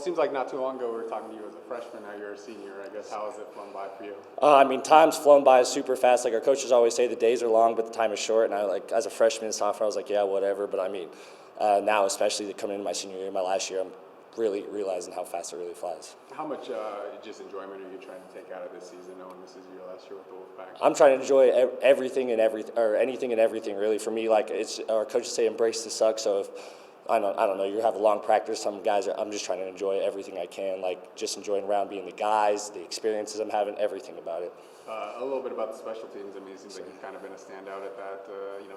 seems like not too long ago we were talking to you as a freshman. Now you're a senior. I guess how has it flown by for you? I mean, time's flown by super fast. Like our coaches always say, the days are long, but the time is short. And I as a freshman and sophomore, I was like, yeah, whatever. But I mean, now especially coming into my senior year, my last year, I'm really realizing how fast it really flies. How much just enjoyment are you trying to take out of this season, knowing this is your last year with the Wolfpack? I'm trying to enjoy everything and anything and everything. Really, for me, like it's our coaches say, embrace the suck. So if I don't know, you have a long practice. Some guys, I'm just trying to enjoy everything I can, like just enjoying around being the guys, the experiences I'm having, everything about it. A little bit about the special teams. I mean, it seems like you've kind of been a standout at that,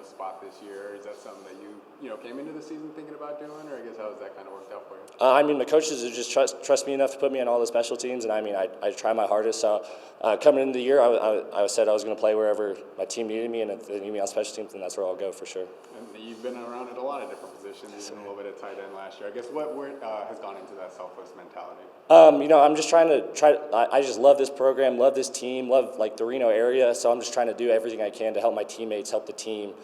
spot this year. Is that something that you came into the season thinking about doing, or I guess how has that kind of worked out for you? I mean, the coaches have just trust me enough to put me on all the special teams, and I mean, I try my hardest. So coming into the year, I said I was going to play wherever my team needed me, and if they need me on special teams, then that's where I'll go for sure. And you've been around at a lot of different positions, even a little bit of tight end last year. I guess what has gone into that selfless mentality? I'm just I just love this program, love this team, love like the Reno area. So I'm just trying to do everything I can to help my teammates, help the team.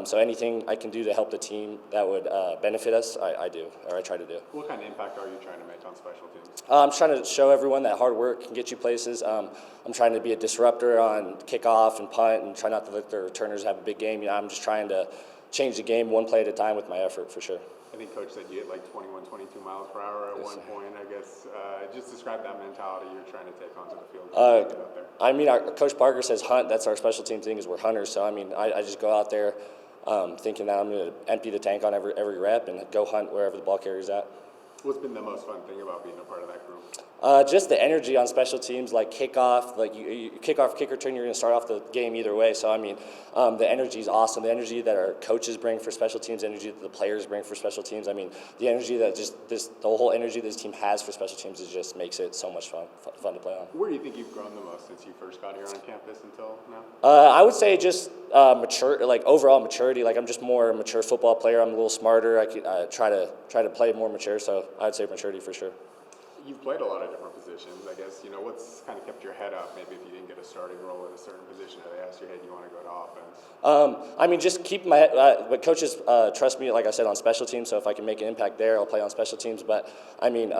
So anything I can do to help the team that would benefit us, I do, or I try to do. What kind of impact are you trying to make on special teams? I'm trying to show everyone that hard work can get you places. I'm trying to be a disruptor on kickoff and punt, and try not to let the returners have a big game. I'm just trying to change the game one play at a time with my effort, for sure. I think Coach said you hit like 21, 22 miles per hour at one point. I guess just describe that mentality you're trying to take onto the field. Out there. I mean, Coach Parker says hunt. That's our special team thing, is we're hunters. So, I mean, I just go out there thinking that I'm going to empty the tank on every rep and go hunt wherever the ball carrier's at. What's been the most fun thing about being a part of that group? Just the energy on special teams, like kickoff, like you kick off, kick return, you're going to start off the game either way. So, I mean, the energy is awesome. The energy that our coaches bring for special teams, the energy that the players bring for special teams. I mean, the energy that the whole energy this team has for special teams just makes it so much fun to play on. Where do you think you've grown the most since you first got here on campus until now? I would say just mature, like overall maturity. Like I'm just more a mature football player. I'm a little smarter. I could try to play more mature. So I'd say maturity for sure. You've played a lot of different positions. I guess, what's kind of kept your head up? Maybe if you didn't get a starting role at a certain position, or they asked your head you want to go to offense? I mean, just keep my head. But coaches trust me, like I said, on special teams. So if I can make an impact there, I'll play on special teams. But I mean,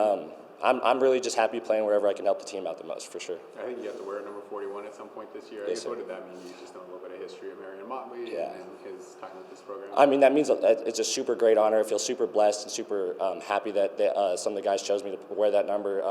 I'm really just happy playing wherever I can help the team out the most, for sure. I think you have to wear number 41 at some point this year. Yes, what did that mean? You just know a little bit of history of Marion Motley and his time with this program. I mean, that means it's a super great honor. I feel super blessed and super happy that some of the guys chose me to wear that number.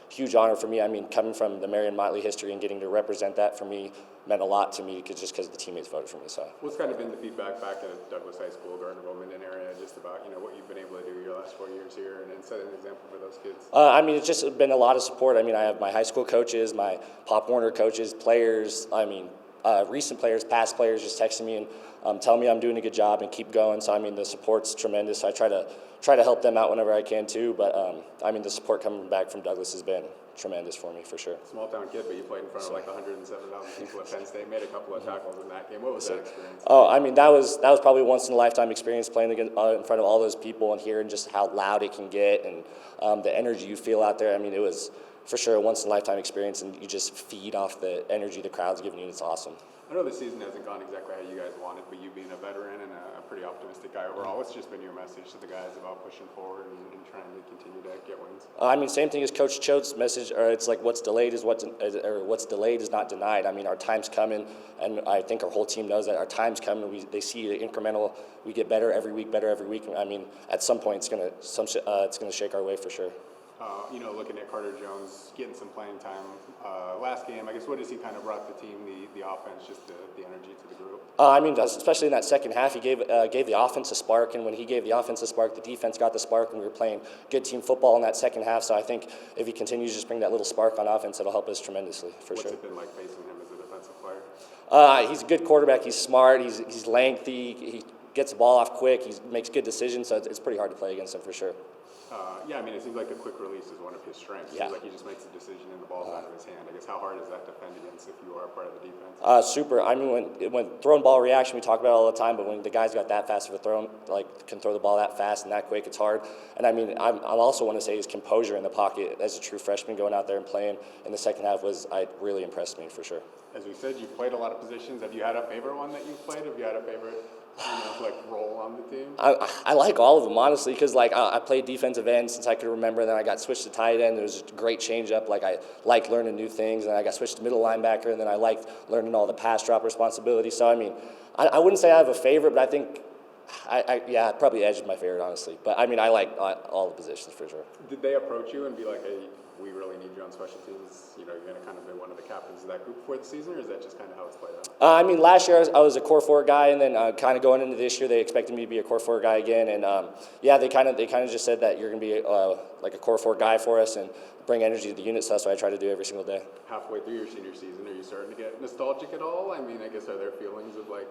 Huge honor for me. I mean, coming from the Marion Motley history and getting to represent that for me meant a lot to me, just because the teammates voted for me. So, what's kind of been the feedback back at Douglas High School, Gardnerville-Minden area, just about what you've been able to do your last 4 years here and set an example for those kids? I mean, it's just been a lot of support. I mean, I have my high school coaches, my Pop Warner coaches, players. I mean, recent players, past players, just texting me and telling me I'm doing a good job and keep going. So I mean, the support's tremendous. I try to help them out whenever I can too. But I mean, the support coming back from Douglas has been tremendous for me, for sure. Small town kid, but you played in front of like 107,000 people at Penn State. Made a couple of tackles in that game. What was that experience? Oh, I mean, that was probably a once in a lifetime experience, playing in front of all those people and hearing just how loud it can get and the energy you feel out there. I mean, it was for sure a once in a lifetime experience, and you just feed off the energy the crowd's giving you. It's awesome. I know the season hasn't gone exactly how you guys wanted, but you being a veteran and a pretty optimistic guy overall, what's just been your message to the guys about pushing forward and trying to continue to get wins? I mean, same thing as Coach Choate's message, or it's like what's delayed is what's delayed is not denied. I mean, our time's coming, and I think our whole team knows that our time's coming. They see the incremental. We get better every week. I mean, at some point, it's gonna shake our way for sure. Looking at Carter Jones getting some playing time last game, I guess what has he kind of brought the team, the offense, just the energy to the group? I mean, especially in that second half, he gave the offense a spark, and when he gave the offense a spark, the defense got the spark, and we were playing good team football in that second half. So I think if he continues to just bring that little spark on offense, it'll help us tremendously, for sure. What's it been like facing him as a defensive player? He's a good quarterback. He's smart. He's lengthy. He gets the ball off quick. He makes good decisions, so it's pretty hard to play against him, for sure. I mean, it seems like the quick release is one of his strengths. It seems like he just makes a decision and the ball's out of his hand. I guess how hard is that to defend against if you are a part of the defense? Super. I mean, when throwing ball reaction, we talk about it all the time, but when the guys got that fast of a throw, can throw the ball that fast and that quick, it's hard. And I mean, I also want to say his composure in the pocket as a true freshman going out there and playing in the second half really impressed me, for sure. As we said, you've played a lot of positions. Have you had a favorite one that you've played? Have you had a favorite like role on the team? I like all of them, honestly, because like I played defensive end since I could remember. And then I got switched to tight end. It was a great change up. Like I like learning new things. And I got switched to middle linebacker. And then I liked learning all the pass drop responsibilities. So I mean, I wouldn't say I have a favorite, but I think I'd probably edge my favorite, honestly. But I mean, I like all the positions for sure. Did they approach you and be like, hey, we really need you on special teams? You know, you're going to kind of be one of the captains of that group for the season, or is that just kind of how it's played out? I mean, last year I was a core 4 guy, and then kind of going into this year, they expected me to be a core 4 guy again. And they kind of just said that you're going to be like a core 4 guy for us and bring energy to the unit. So that's what I try to do every single day. Halfway through your senior season, are you starting to get nostalgic at all? I mean, I guess are there feelings of like,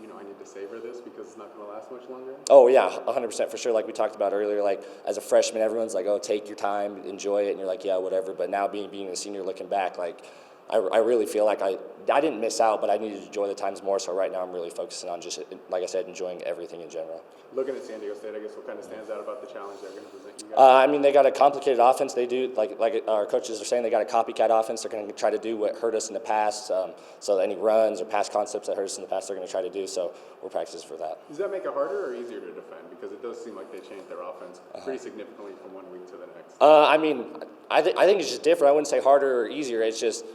you know, I need to savor this because it's not going to last much longer? Oh yeah, 100% for sure. Like we talked about earlier, like as a freshman, everyone's like, oh, take your time, enjoy it, and you're like, yeah, whatever. But now being a senior, looking back, like I really feel like I didn't miss out, but I needed to enjoy the times more. So right now I'm really focusing on just, like I said, enjoying everything in general. Looking at San Diego State, I guess what kind of stands out about the challenge they're going to present you guys? I mean, they got a complicated offense. They do, like our coaches are saying, they got a copycat offense. They're going to try to do what hurt us in the past. So any runs or pass concepts that hurt us in the past, they're going to try to do. So we're practicing for that. Does that make it harder or easier to defend? Because it does seem like they changed their offense pretty significantly from one week to the next. I mean, I think it's just different. I wouldn't say harder or easier. It's just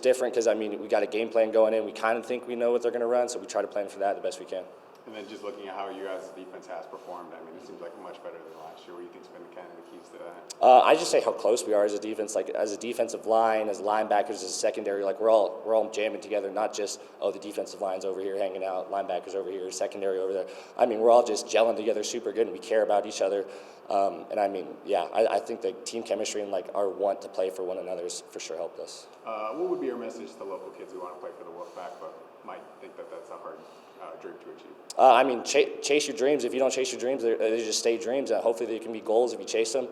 different because, I mean, we got a game plan going in. We kind of think we know what they're going to run, so we try to plan for that the best we can. And then just looking at how you guys' defense has performed, I mean, it seems like much better than last year. What do you think's been kind of the keys to that? I just say how close we are as a defense, like as a defensive line, as linebackers, as a secondary. Like we're all jamming together, not just the defensive line's over here hanging out, linebackers over here, secondary over there. I mean, we're all just gelling together super good, and we care about each other. And I mean, I think the team chemistry and like our want to play for one another has for sure helped us. What would be your message to local kids who want to play for the Wolfpack but might think that that's a hard dream to achieve? I mean, chase your dreams. If you don't chase your dreams, they just stay dreams. Hopefully they can be goals if you chase them.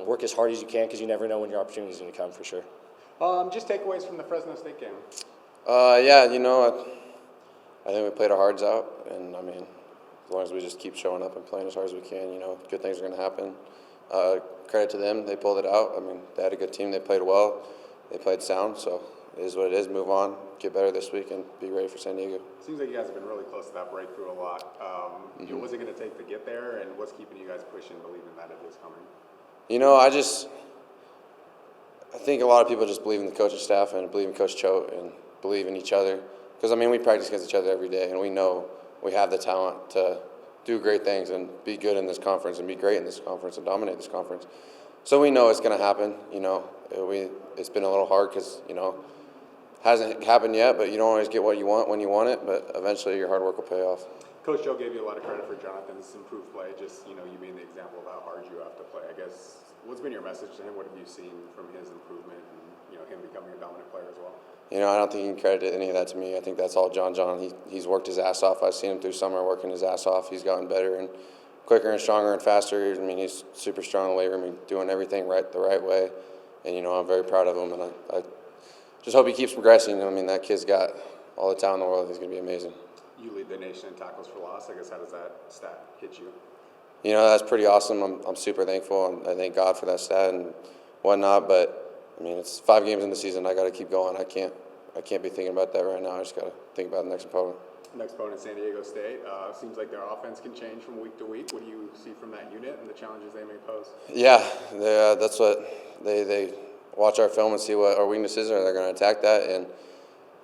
Work as hard as you can because you never know when your opportunity is going to come for sure. Just takeaways from the Fresno State game. You know, I think we played our hearts out, and I mean, as long as we just keep showing up and playing as hard as we can, you know, good things are going to happen. Credit to them, they pulled it out. I mean, they had a good team, they played well, they played sound, so it is what it is. Move on, get better this week, and be ready for San Diego. Seems like you guys have been really close to that breakthrough a lot. What's it going to take to get there, and what's keeping you guys pushing, believing that it is coming? You know, I think a lot of people just believe in the coaching staff and believe in Coach Choate and believe in each other. Because, I mean, we practice against each other every day, and we know we have the talent to do great things and be good in this conference and be great in this conference and dominate this conference. So we know it's going to happen. You know, it's been a little hard because, you know, hasn't happened yet, but you don't always get what you want when you want it, but eventually your hard work will pay off. Coach Joe gave you a lot of credit for Jonathan's improved play, just, you know, you being the example of how hard you have to play. I guess, what's been your message to him? What have you seen from his improvement and, you know, him becoming a dominant player as well? You know, I don't think you can credit any of that to me. I think that's all John. He's worked his ass off. I've seen him through summer working his ass off. He's gotten better and quicker and stronger and faster. I mean, he's super strong in the weight room and doing everything the right way. And, you know, I'm very proud of him, and I just hope he keeps progressing. I mean, that kid's got all the talent in the world. He's going to be amazing. You lead the nation in tackles for loss. I guess, how does that stat hit you? You know, that's pretty awesome. I'm super thankful, and I thank God for that stat and whatnot. But, I mean, it's 5 games in the season. I got to keep going. I can't be thinking about that right now. I just got to think about the next opponent. Next opponent, San Diego State. Seems like their offense can change from week to week. What do you see from that unit and the challenges they may pose? Yeah, that's what they watch our film and see what our weakness is, and they're going to attack that. And,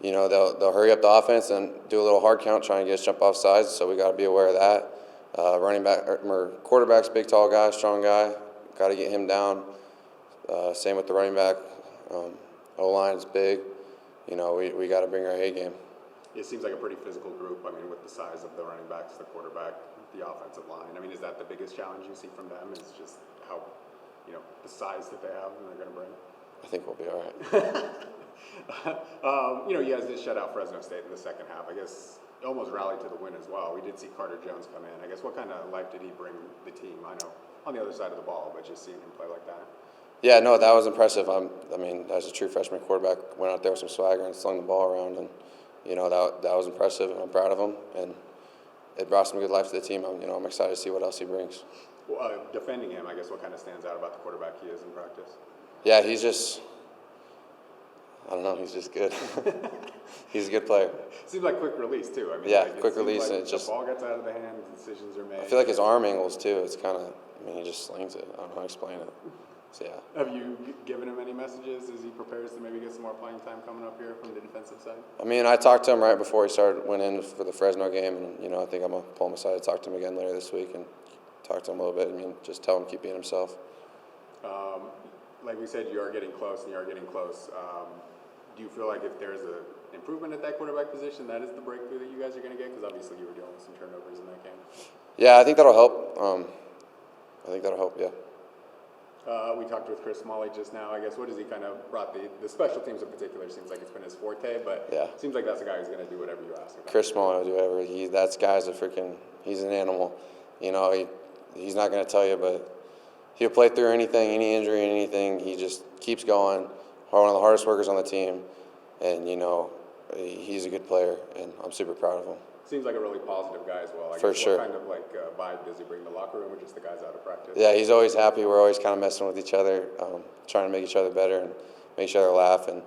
you know, they'll hurry up the offense and do a little hard count, trying to get us jump off sides. So we got to be aware of that. Running back or quarterback's big, tall guy, strong guy. Got to get him down. Same with the running back. O-line is big. You know, we got to bring our A game. It seems like a pretty physical group. I mean, with the size of the running backs, the quarterback, the offensive line. I mean, is that the biggest challenge you see from them? Is just how, you know, the size that they have and they're going to bring? I think we'll be all right. You know, you guys did shut out Fresno State in the second half. I guess almost rallied to the win as well. We did see Carter Jones come in. I guess what kind of life did he bring the team? I know on the other side of the ball, but just seeing him play like that. Yeah, no, that was impressive. I mean, as a true freshman quarterback, went out there with some swagger and slung the ball around, and you know that was impressive, and I'm proud of him. And it brought some good life to the team. I'm excited to see what else he brings. Well, defending him, I guess what kind of stands out about the quarterback he is in practice? Yeah, he's just I don't know. He's just good. He's a good player. Seems like quick release too. I mean, Yeah, like, it quick seems release, like and it the just- ball gets out of the hands, decisions are made. I feel like his arm angles too. It's kind of. I mean, he just slings it. I don't know how to explain it. So yeah. Have you given him any messages as he prepares to maybe get some more playing time coming up here from the defensive side? I mean, I talked to him right before he went in for the Fresno game, and I think I'm gonna pull him aside to talk to him again later this week and talk to him a little bit. I mean, just tell him to keep being himself. Like we said, you are getting close, and you are getting close. Do you feel like if there's an improvement at that quarterback position, that is the breakthrough that you guys are going to get? Because obviously you were dealing with some turnovers in that game. Yeah, I think that'll help. Yeah. We talked with Chris Smalley just now. I guess what has he kind of brought the special teams in particular? Seems like it's been his forte, but Yeah. Seems like that's a guy who's going to do whatever you ask him. Chris Smalley will do whatever. That guy's he's an animal. He's not going to tell you, but he'll play through anything, any injury, anything. He just keeps going. One of the hardest workers on the team, and he's a good player, and I'm super proud of him. Seems like a really positive guy as well. For sure. What kind of vibe does he bring to the locker room, or just the guys out of practice? Yeah, he's always happy. We're always kind of messing with each other, trying to make each other better and make each other laugh. And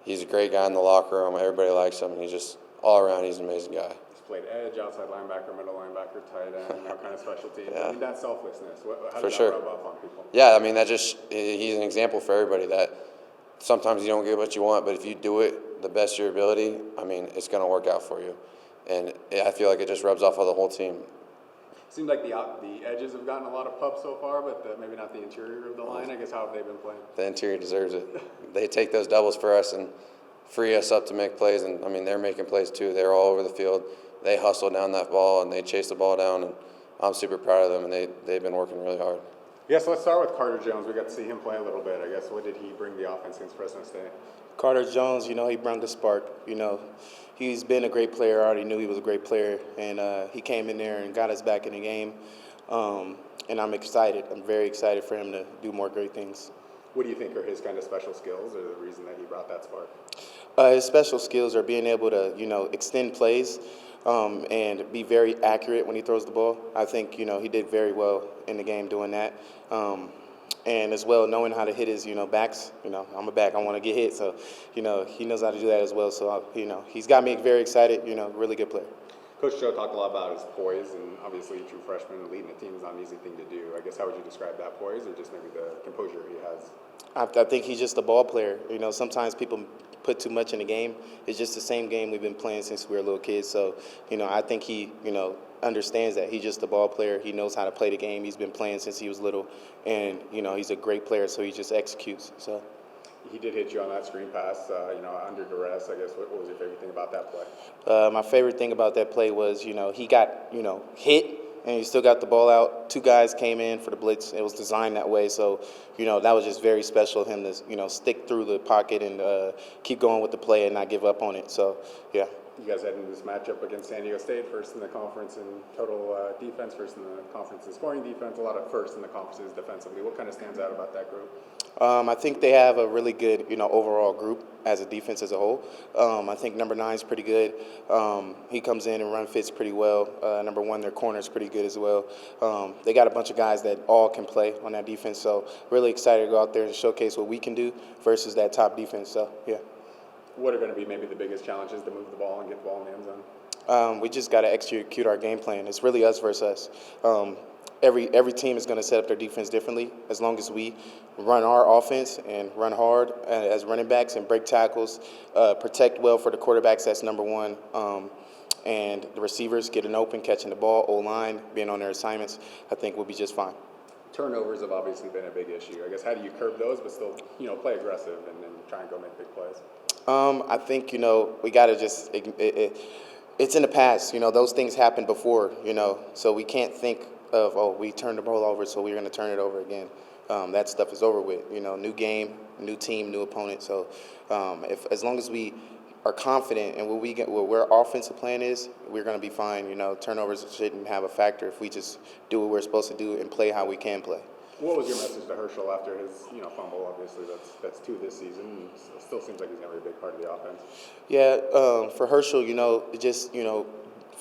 he's a great guy in the locker room. Everybody likes him. And he's just all around. He's an amazing guy. He's played edge, outside linebacker, middle linebacker, tight end, kind of special teams. Yeah. I mean, that selflessness. How For does sure. that rub off on people? Yeah, I mean, he's an example for everybody that sometimes you don't get what you want, but if you do it the best of your ability, I mean, it's going to work out for you. And I feel like it just rubs off on the whole team. Seems like the edges have gotten a lot of pub so far, but maybe not the interior of the line. I guess how have they been playing? The interior deserves it. They take those doubles for us and free us up to make plays. And, I mean, they're making plays too. They're all over the field. They hustle down that ball, and they chase the ball down. And I'm super proud of them, and they've been working really hard. Yeah, so let's start with Carter Jones. We got to see him play a little bit. I guess what did he bring the offense against Fresno State? Carter Jones, he brought the spark. He's been a great player. I already knew he was a great player, and he came in there and got us back in the game. And I'm excited. I'm very excited for him to do more great things. What do you think are his kind of special skills, or the reason that he brought that spark? His special skills are being able to, extend plays and be very accurate when he throws the ball. I think, he did very well in the game doing that. And as well, knowing how to hit his, backs. I'm a back. I want to get hit. So, he knows how to do that as well. So, he's got me very excited. Really good player. Coach Joe talked a lot about his poise, and obviously a true freshman leading a team is not an easy thing to do. I guess how would you describe that poise, or just maybe the composure he has? I think he's just a ball player. Sometimes people put too much in the game. It's just the same game we've been playing since we were little kids. So, I think he, understands that. He's just a ball player. He knows how to play the game. He's been playing since he was little, and, he's a great player, so he just executes. So. He did hit you on that screen pass, under duress. I guess what was your favorite thing about that play? My favorite thing about that play was, he got, hit, and he still got the ball out. Two guys came in for the blitz. It was designed that way. So, that was just very special of him to, stick through the pocket and keep going with the play and not give up on it. So, yeah. You guys head into this matchup against San Diego State, first in the conference in total defense, first in the conference in scoring defense, a lot of first in the conferences defensively. What kind of stands out about that group? I think they have a really good, overall group as a defense as a whole. I think number 9 is pretty good. He comes in and run fits pretty well. Number 1, their corner is pretty good as well. They got a bunch of guys that all can play on that defense, so really excited to go out there and showcase what we can do versus that top defense. So, yeah. What are going to be maybe the biggest challenges to move the ball and get the ball in the end zone? We just got to execute our game plan. It's really us versus us. Every team is going to set up their defense differently. As long as we run our offense and run hard as running backs and break tackles, protect well for the quarterbacks, that's number 1. And the receivers getting open, catching the ball, O-line, being on their assignments, I think we'll be just fine. Turnovers have obviously been a big issue. I guess how do you curb those but still, play aggressive and then try and go make big plays? I think, we got to just it's in the past. Those things happened before, so we can't think of, we turned the ball over, so we're going to turn it over again. That stuff is over with. New game, new team, new opponent. So as long as we are confident in where our offensive plan is, we're going to be fine. Turnovers shouldn't have a factor if we just do what we're supposed to do and play how we can play. What was your message to Herschel after his, fumble? Obviously, that's 2 this season. And it still seems like he's going to be a big part of the offense. Yeah, for Herschel,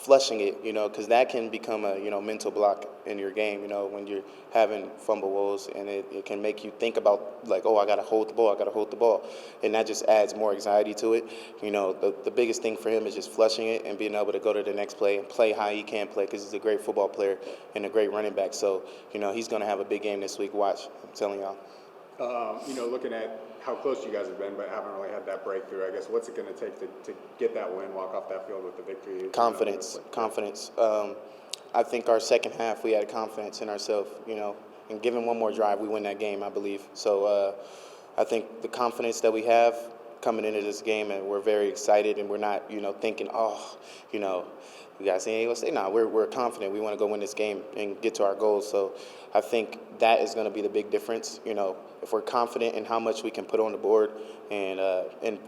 flushing it, because that can become a, mental block in your game, when you're having fumble woes, and it can make you think about, like, oh, I got to hold the ball, and that just adds more anxiety to it. The biggest thing for him is just flushing it and being able to go to the next play and play how he can play, because he's a great football player and a great running back. So, he's going to have a big game this week. Watch, I'm telling y'all. Looking at how close you guys have been, but haven't really had that breakthrough, I guess, what's it going to take to get that win, walk off that field with the victory? Confidence. I think our second half, we had confidence in ourselves, and given one more drive, we win that game, I believe. So I think the confidence that we have coming into this game, and we're very excited, and we're not, thinking, we got to see anyone say, no, we're confident. We want to go win this game and get to our goals. So I think that is going to be the big difference. If we're confident in how much we can put on the board, and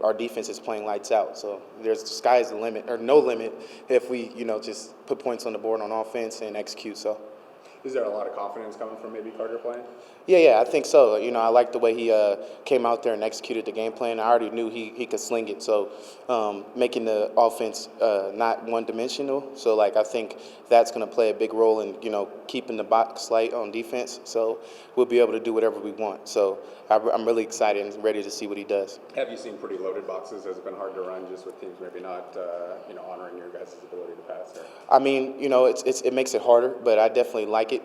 our defense is playing lights out. So the sky's the limit, or no limit, if we, just put points on the board on offense and execute. So. Is there a lot of confidence coming from maybe Carter playing? Yeah, I think so. I like the way he came out there and executed the game plan. I already knew he could sling it, so making the offense not one-dimensional. So, I think that's going to play a big role in, keeping the box light on defense. So we'll be able to do whatever we want. So I'm really excited and ready to see what he does. Have you seen pretty loaded boxes? Has it been hard to run just with teams maybe not, honoring your guys' ability to pass? Or? I mean, it makes it harder, but I definitely like it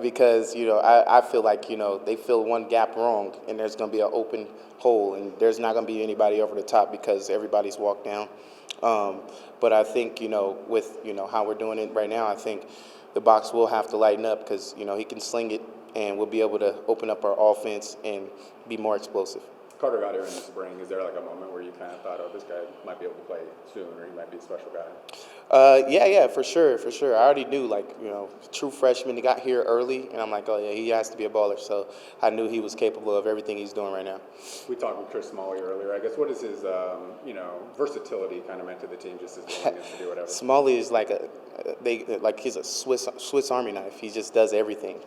because, I feel like, they fill one gap wrong and there's going to be an open hole and there's not going to be anybody over the top because everybody's walked down. But I think, with, how we're doing it right now, I think the box will have to lighten up because, he can sling it and we'll be able to open up our offense and be more explosive. Carter got here in the spring. Is there a moment where you kind of thought, oh, this guy might be able to play soon, or he might be a special guy? Yeah, for sure. I already knew, true freshman. He got here early, and I'm like, oh, yeah, he has to be a baller. So I knew he was capable of everything he's doing right now. We talked with Chris Smalley earlier. I guess what is his, versatility kind of meant to the team, just his willingness to do whatever? Smalley is he's a Swiss Army knife. He just does everything.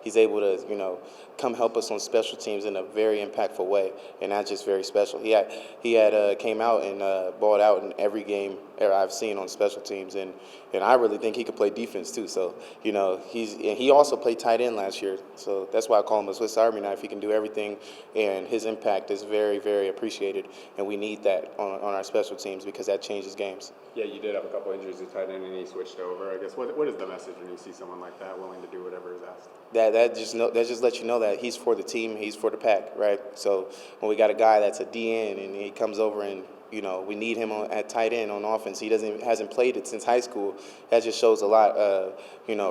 He's able to, come help us on special teams in a very impactful way, and that's just very special. He had came out and balled out in every game I've seen on special teams, and I really think he could play defense too. So he also played tight end last year, so that's why I call him a Swiss Army knife. He can do everything, and his impact is very, very appreciated, and we need that on our special teams because that changes games. Yeah, you did have a couple injuries at tight end, and he switched over. I guess what is the message when you see someone like that willing to do whatever is asked? That just lets you know that he's for the team, he's for the pack, right? So when we got a guy that's a DN and he comes over and we need him at tight end on offense. He hasn't played it since high school. That just shows a lot of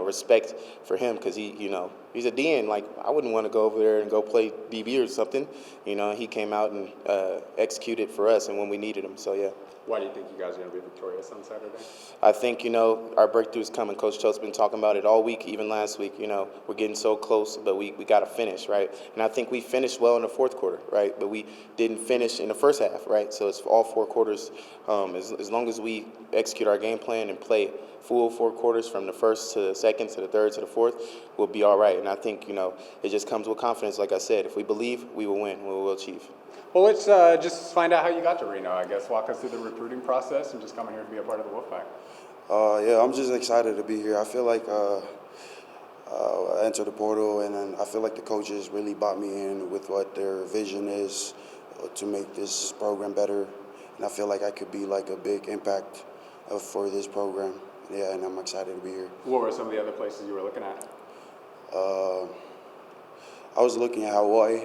respect for him because he's a DN. I wouldn't want to go over there and go play DB or something. He came out and executed for us and when we needed him. So yeah. Why do you think you guys are going to be victorious on Saturday? I think, our breakthrough's coming. Coach Cho's been talking about it all week, even last week. We're getting so close, but we got to finish, right? And I think we finished well in the fourth quarter, right? But we didn't finish in the first half, right? So it's all four quarters. As long as we execute our game plan and play full four quarters from the first to the second to the third to the fourth, we'll be all right. And I think, it just comes with confidence. Like I said, if we believe, we will win. We will achieve. Well, let's just find out how you got to Reno, I guess. Walk us through the recruiting process and just coming here to be a part of the Wolfpack. Yeah, I'm just excited to be here. I feel like I entered the portal, and then I feel like the coaches really bought me in with what their vision is to make this program better. And I feel like I could be a big impact for this program. Yeah, and I'm excited to be here. What were some of the other places you were looking at? I was looking at Hawaii.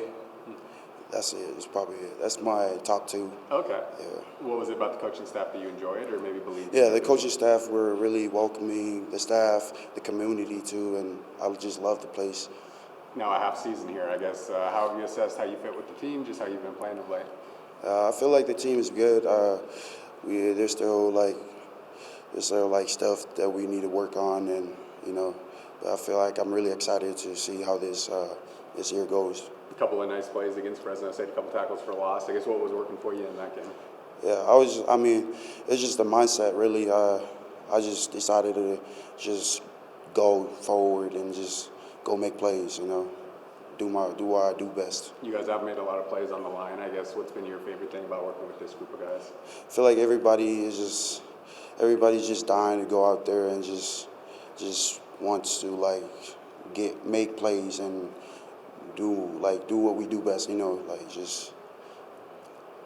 That's it. That's my top two. Okay. Yeah. What was it about the coaching staff that you enjoyed or maybe believed? Yeah, the coaching staff were really welcoming, the staff, the community too, and I just love the place. Now a half season here, I guess. How have you assessed how you fit with the team, just how you've been playing of late? I feel like the team is good. There's still stuff that we need to work on, and but I feel like I'm really excited to see how this year goes. A couple of nice plays against Fresno State, a couple tackles for loss. I guess what was working for you in that game? Yeah, it's just the mindset, really. I just decided to just go forward and just go make plays, do what I do best. You guys have made a lot of plays on the line. I guess what's been your favorite thing about working with this group of guys? I feel like everybody everybody's just dying to go out there and just wants to like make plays and do what we do best. You know, like just.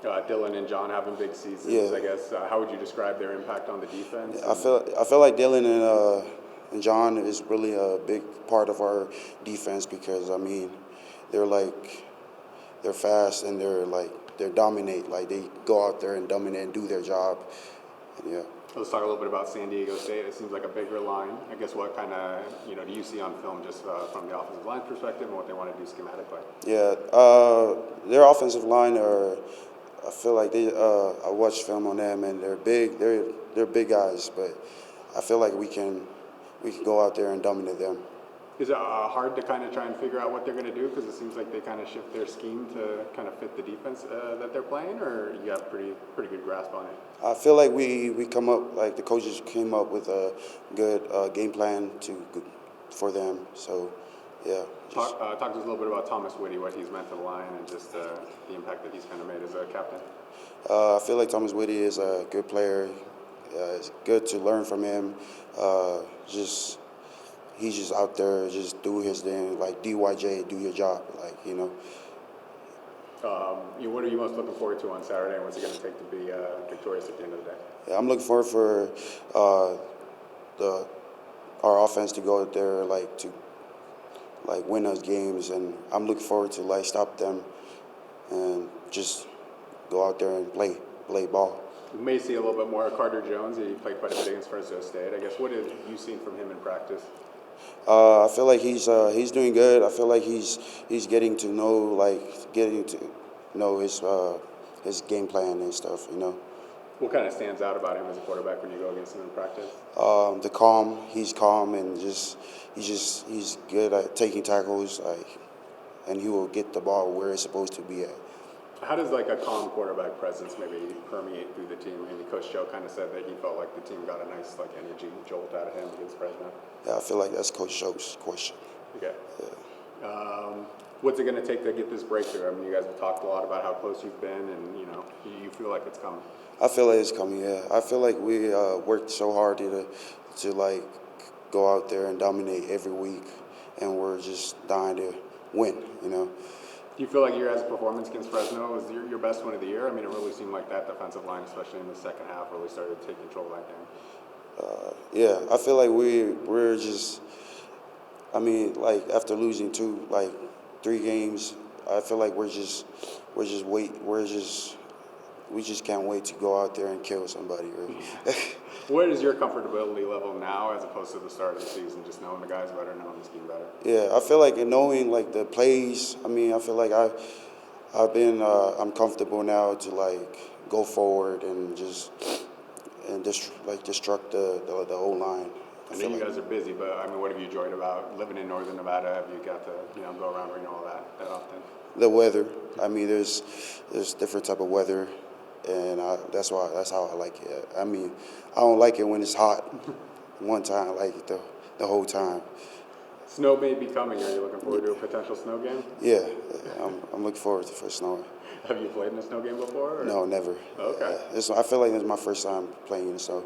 Dylan and John having big seasons, Yeah. I guess. How would you describe their impact on the defense? I feel like Dylan and John is really a big part of our defense because I mean they're fast and they dominate, like they go out there and dominate and do their job. And, yeah. Let's talk a little bit about San Diego State. It seems like a bigger line. I guess what kind of do you see on film just from the offensive line perspective and what they want to do schematically? Yeah, their offensive line are. I feel like I watched film on them and they're big. They're big guys, but I feel like we can go out there and dominate them. Is it hard to kind of try and figure out what they're going to do because it seems like they kind of shift their scheme to kind of fit the defense that they're playing, or you have pretty good grasp on it? I feel like we come up like the coaches came up with a good game plan for them. So yeah. Talk to us a little bit about Thomas Whitty, what he's meant to the line, and just the impact that he's kind of made as a captain. I feel like Thomas Whitty is a good player. It's good to learn from him. He's just out there, just do his thing, like DYJ, do your job, like What are you most looking forward to on Saturday, and what's it going to take to be victorious at the end of the day? Yeah, I'm looking forward for our offense to go out there to win those games, and I'm looking forward to stop them and just go out there and play ball. We may see a little bit more of Carter Jones. He played quite a bit against Fresno State. I guess what have you seen from him in practice? I feel like he's doing good. I feel like he's getting to know his game plan and stuff. What kind of stands out about him as a quarterback when you go against him in practice? The calm. He's calm and he's good at taking tackles. And he will get the ball where it's supposed to be at. How does a calm quarterback presence maybe permeate through the team? Maybe Coach Joe kind of said that he felt like the team got a nice energy jolt out of him against Fresno. Yeah, I feel like that's Coach Joe's question. Okay. Yeah. What's it going to take to get this breakthrough? I mean, you guys have talked a lot about how close you've been, and you feel like it's coming. I feel like it's coming. Yeah, I feel like we worked so hard to go out there and dominate every week, and we're just dying to win. Do you feel like your guys' performance against Fresno was your best one of the year? I mean, it really seemed like that defensive line, especially in the second half, really started to take control of that game. Yeah, I feel like we're just. I mean, after losing 3 games, I feel like we just can't wait to go out there and kill somebody. What is your comfortability level now as opposed to the start of the season, just knowing the guys better, knowing the scheme better? Yeah, I feel like knowing the plays. I mean, I feel like I'm comfortable now to go forward and destruct the whole line. I know you guys are busy, but I mean, what have you enjoyed about living in Northern Nevada? Have you got to go around Reno all that often? The weather. I mean, there's different type of weather, and that's how I like it. I mean, I don't like it when it's hot. One time, I like it the whole time. Snow may be coming. Are you looking forward to a potential snow game? Yeah, I'm looking forward for snow. Have you played in a snow game before? Or? No, never. Okay. I feel like this is my first time playing in the snow.